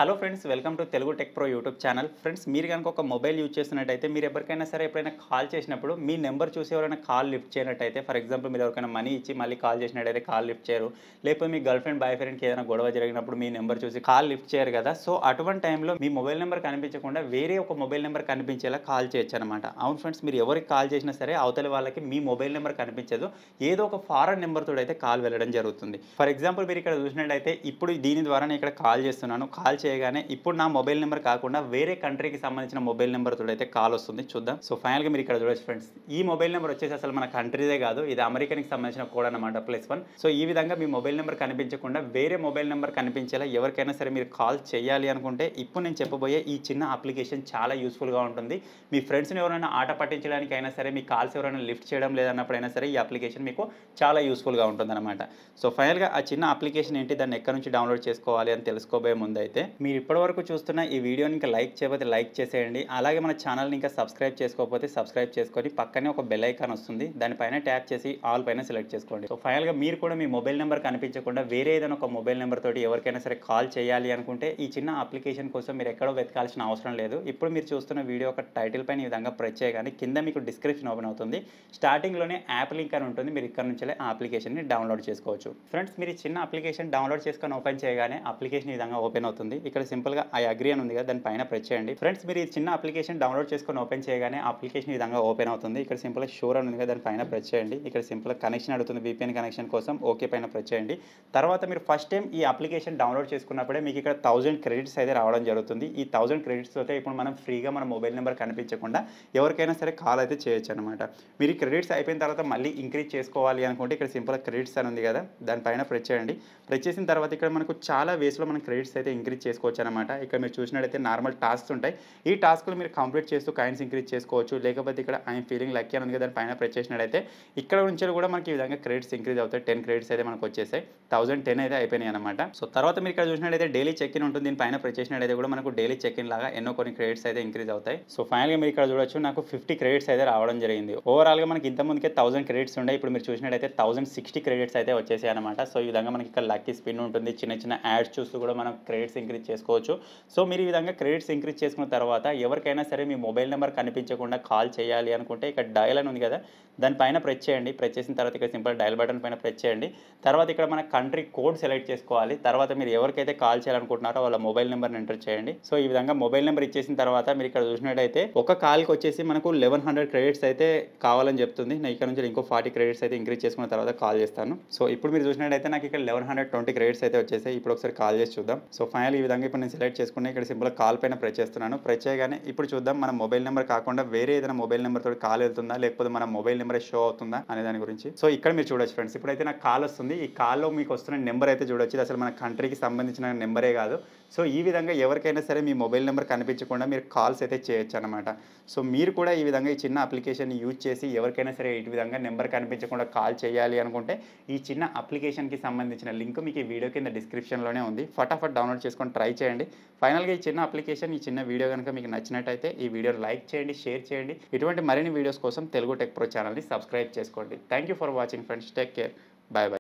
Hello friends, welcome to Telugu tech pro YouTube channel. Friends, మీరు కనుక ఒక మొబైల్ యూజ్ చేస్తున్నట్టయితే మీరు ఎవరికైనా సరే ఎప్పుడైనా కాల్ చేసినప్పుడు మీ నెంబర్ చూసి ఎవరైనా కాల్ లిఫ్ట్ చేయనట్టయితే, ఫర్ ఎగ్జాంపుల్ మీరు ఎవరికైనా మనీ ఇచ్చి మళ్ళీ కాల్ చేసినట్టయితే కాల్ లిఫ్ట్ చేయరు. లేకపోతే మీ గర్ల్ ఫ్రెండ్ బాయ్ ఫ్రెండ్కి ఏదైనా గొడవ జరిగినప్పుడు మీ నెంబర్ చూసి కాల్ లిఫ్ట్ చేయరు కదా. సో అటువంటి టైంలో మీ మొబైల్ నెంబర్ కనిపించకుండా వేరే ఒక మొబైల్ నెంబర్ కనిపించేలా కాల్ చేయొచ్చు అనమాట. అవును ఫ్రెండ్స్, మీరు ఎవరికి కాల్ చేసినా సరే అవతలి వాళ్ళకి మీ మొబైల్ నెంబర్ కనిపించదు, ఏదో ఒక ఫారెన్ నెంబర్ తోడు అయితే కాల్ వెళ్ళడం జరుగుతుంది. ఫర్ ఎగ్జాంపుల్ మీరు ఇక్కడ చూసినట్టయితే ఇప్పుడు దీని ద్వారా నేను ఇక్కడ కాల్ చేస్తున్నాను. కాల్ చేయగానే ఇప్పుడు నా మొబైల్ నెంబర్ కాకుండా వేరే కంట్రీకి సంబంధించిన మొబైల్ నెంబర్ తోడు అయితే కాల్ వస్తుంది. చూద్దాం. సో ఫైనల్గా మీరు ఇక్కడ చూడొచ్చు ఫ్రెండ్స్, ఈ మొబైల్ నెంబర్ వచ్చేసి అసలు మన కంట్రీదే కాదు, ఇది అమెరికాకి సంబంధించిన కోడ్ అనమాట, +1. సో ఈ విధంగా మీ మొబైల్ నెంబర్ కనిపించకుండా వేరే మొబైల్ నెంబర్ కనిపించేలా ఎవరికైనా సరే మీరు కాల్ చేయాలి అనుకుంటే ఇప్పుడు నేను చెప్పబోయే ఈ చిన్న అప్లికేషన్ చాలా యూస్ఫుల్గా ఉంటుంది. మీ ఫ్రెండ్స్ని ఎవరైనా ఆట పట్టించడానికి అయినా సరే, మీ కాల్స్ ఎవరైనా లిఫ్ట్ చేయడం లేదన్నప్పుడైనా సరే ఈ అప్లికేషన్ మీకు చాలా యూస్ఫుల్గా ఉంటుంది అనమాట. సో ఫైనల్గా ఆ చిన్న అప్లికేషన్ ఏంటి, దాన్ని ఎక్కడి నుంచి డౌన్లోడ్ చేసుకోవాలి అని తెలుసుకోబోయే ముందు అయితే మీరు ఇప్పటివరకు చూస్తున్న ఈ వీడియోని ఇంకా లైక్ చేయకపోతే లైక్ చేసేయండి. అలాగే మన ఛానల్ని ఇంకా సబ్స్క్రైబ్ చేసుకోకపోతే సబ్స్క్రైబ్ చేసుకొని పక్కనే ఒక బెల్ ఐకాన్ వస్తుంది, దానిపైన ట్యాప్ చేసి ఆల్ పైన సెలెక్ట్ చేసుకోండి. సో ఫైనల్గా మీరు కూడా మీ మొబైల్ నెంబర్ కనిపించకుండా వేరే ఏదైనా ఒక మొబైల్ నెంబర్ తోటి ఎవరికైనా సరే కాల్ చేయాలి అనుకుంటే ఈ చిన్న అప్లికేషన్ కోసం మీరు ఎక్కడో వెతకాల్సిన అవసరం లేదు. ఇప్పుడు మీరు చూస్తున్న వీడియో ఒక టైటిల్ పైన ఈ విధంగా ప్రెస్ చేయగానే కింద మీకు డిస్క్రిప్షన్ ఓపెన్ అవుతుంది. స్టార్టింగ్లోనే యాప్ లింక్ అని ఉంటుంది, మీరు ఇక్కడ నుంచే ఆ అప్లికేషన్ని డౌన్లోడ్ చేసుకోవచ్చు. ఫ్రెండ్స్, మీరు ఈ చిన్న అప్లికేషన్ డౌన్లోడ్ చేసుకొని ఓపెన్ చేయగానే అప్లికేషన్ ఈ విధంగా ఓపెన్ అవుతుంది. ఇక్కడ సింపుల్గా ఐ అగ్రీ అని ఉంది కదా, దానిపైన ప్రెస్ చేయండి. ఫ్రెండ్స్, మీరు ఈ చిన్న అప్లికేషన్ డౌన్లోడ్ చేసుకొని ఓపెన్ చేయగానే అప్లికేషన్ ఈ విధంగా ఓపెన్ అవుతుంది. ఇక్కడ సింపుల్గా షూర్ అని ఉంది కదా, దానిపైన ప్రెస్ చేయండి. ఇక్కడ సింపుల్గా కనెక్షన్ అడుగుతుంది, VPN కనెక్షన్ కోసం ఓకే పైన ప్రెస్ చేయండి. తర్వాత మీరు ఫస్ట్ టైం ఈ అప్లికేషన్ డౌన్లోడ్ చేసుకున్నప్పుడే మీకు ఇక్కడ 1000 క్రెడిట్స్ అయితే రావడం జరుగుతుంది. ఈ 1000 క్రెడిట్స్ తోటే ఇప్పుడు మనం ఫ్రీగా మన మొబైల్ నెంబర్ కనిపించకుండా ఎవరికైనా సరే కాల్ అయితే చేయొచ్చు అనమాట. మీరు ఈ క్రెడిట్స్ అయిపోయిన తర్వాత మళ్ళీ ఇంక్రీజ్ చేసుకోవాలి అనుకుంటే ఇక్కడ సింపుల్గా క్రెడిట్స్ అని ఉంది కదా, దానిపైన ప్రెస్ చేయండి. ప్రెస్ చేసిన తర్వాత ఇక్కడ మనకు చాలా వేస్లో మనం క్రెడిట్స్ అయితే ఇంక్రీజ్ చేసుకోవచ్చు అనమాట. ఇక్కడ మీరు చూసినట్టయితే నార్మల్ టాస్క్స్ ఉంటాయి. ఈ టాస్క్లు మీరు కంప్లీట్ చేస్తూ కాయిన్స్ ఇంక్రీజ్ చేసుకోవచ్చు. లేకపోతే ఇక్కడ ఐఎమ్ ఫీలింగ్ లక్కీ అని ఉంది కదా, దానిపైన ప్రెస్ చేసినట్టయితే ఇక్కడ నుంచి కూడా మనకి ఈ విధంగా క్రెడిట్స్ ఇంక్రీజ్ అవుతాయి. 10 క్రెడిట్స్ అయితే మనకు వచ్చేసాయి. 1010 అయితే అయిపోయినాయి అనమాట. సో తర్వాత మీరు ఇక్కడ చూసినట్టయితే డైలీ చెక్ ఇన్ ఉంటుంది, దీనిపైన ప్రెస్ చేసినట్టయితే కూడా మనకు డైలీ చెక్ ఇన్ లాగా ఎన్నో కొన్ని క్రెడిట్స్ అయితే ఇంక్రీజ్ అవుతాయి. సో ఫైనల్గా మీరు ఇక్కడ చూడొచ్చు, నాకు 50 క్రెడిట్స్ అయితే రావడం జరిగింది. ఓవరాల్గా మనకి ఇంత ముందుకే 1000 క్రెడిట్స్ ఉండే, ఇప్పుడు మీరు చూసినట్టయితే 1060 క్రెడిట్స్ అయితే వచ్చేసాయి అనమాట. సో ఈ విధంగా మనకి ఇక్కడ లక్కీ స్పిన్ ఉంటుంది, చిన్న చిన్న యాడ్స్ చూస్తూ కూడా మనం క్రెడిట్స్ ఇంక్రీజ్ చేసుకోవచ్చు. సో మీరు ఈ విధంగా క్రెడిట్స్ ఇంక్రీజ్ చేసుకున్న తర్వాత ఎవరికైనా సరే మీ మొబైల్ నెంబర్ కనిపించకుండా కాల్ చేయాలి అనుకుంటే ఇక్కడ డయల్ అని ఉంది కదా, దానిపైన ప్రెస్ చేయండి. ప్రెస్ చేసిన తర్వాత ఇక్కడ సింపుల్ డయల్ బటన్ పైన ప్రెస్ చేయండి. తర్వాత ఇక్కడ మన కంట్రీ కోడ్ సెలెక్ట్ చేసుకోవాలి. తర్వాత మీరు ఎవరికైతే కాల్ చేయాలనుకుంటున్నారో వాళ్ళ మొబైల్ నెంబర్ని ఎంటర్ చేయండి. సో ఈ విధంగా మొబైల్ నెంబర్ ఇచ్చేసిన తర్వాత మీరు ఇక్కడ చూసినట్టయితే ఒక కాల్కి వచ్చేసి మనకు 1100 క్రెడిట్స్ అయితే కావాలని చెప్తుంది. నేను ఇక్కడ నుంచి ఇంకో 40 క్రెడిట్స్ అయితే ఇంక్రీజ్ చేసుకున్న తర్వాత కాల్ చేస్తాను. సో ఇప్పుడు మీరు చూసినట్టయితే నాకు ఇక్కడ 1120 క్రెడిట్స్ అయితే వచ్చేసాయి. ఇప్పుడు ఒకసారి కాల్ చేసి చూద్దాం. సో ఫైనల్ ఈ విధంగా ఇప్పుడు నేను సెలెక్ట్ చేసుకుని ఇక్కడ సింపుల్ కాల్ పైన ప్రెస్ చేస్తున్నాను. ప్రెస్ చేయగానే ఇప్పుడు చూద్దాం మన మొబైల్ నెంబర్ కాకుండా వేరే ఏదైనా మొబైల్ నెంబర్ తోటి కాల్ వెళ్తుందా, లేకపోతే మన మొబైల్ నెంబర్ షో అవుతుందా అనే దాని గురించి. సో ఇక్కడ మీరు చూడొచ్చు ఫ్రెండ్స్, ఇప్పుడైతే నాకు కాల్ వస్తుంది. ఈ కాల్లో మీకు వస్తున్న నెంబర్ అయితే చూడొచ్చు, ఇది అసలు మన కంట్రీకి సంబంధించిన నెంబరే కాదు. సో ఈ విధంగా ఎవరికైనా సరే మీ మొబైల్ నెంబర్ కనిపించకుండా మీరు కాల్స్ అయితే చేయొచ్చు అనమాట. సో మీరు కూడా ఈ విధంగా ఈ చిన్న అప్లికేషన్ యూజ్ చేసి ఎవరికైనా సరే ఈ విధంగా నెంబర్ కనిపించకుండా కాల్ చేయాలి అనుకుంటే ఈ చిన్న అప్లికేషన్కి సంబంధించిన లింక్ మీకు ఈ వీడియో కింద డిస్క్రిప్షన్లోనే ఉంది. ఫటాఫట్ డౌన్లోడ్ చేసుకొని ట్రై చేయండి. ఫైనల్గా ఈ చిన్న అప్లికేషన్, ఈ చిన్న వీడియో కనుక మీకు నచ్చినట్టయితే ఈ వీడియో లైక్ చేయండి, షేర్ చేయండి. ఇటువంటి మరిన్ని వీడియోస్ కోసం తెలుగు టెక్ ప్రో ఛానల్ని సబ్స్క్రైబ్ చేసుకోండి. Thank you for watching friends. Take care. Bye bye.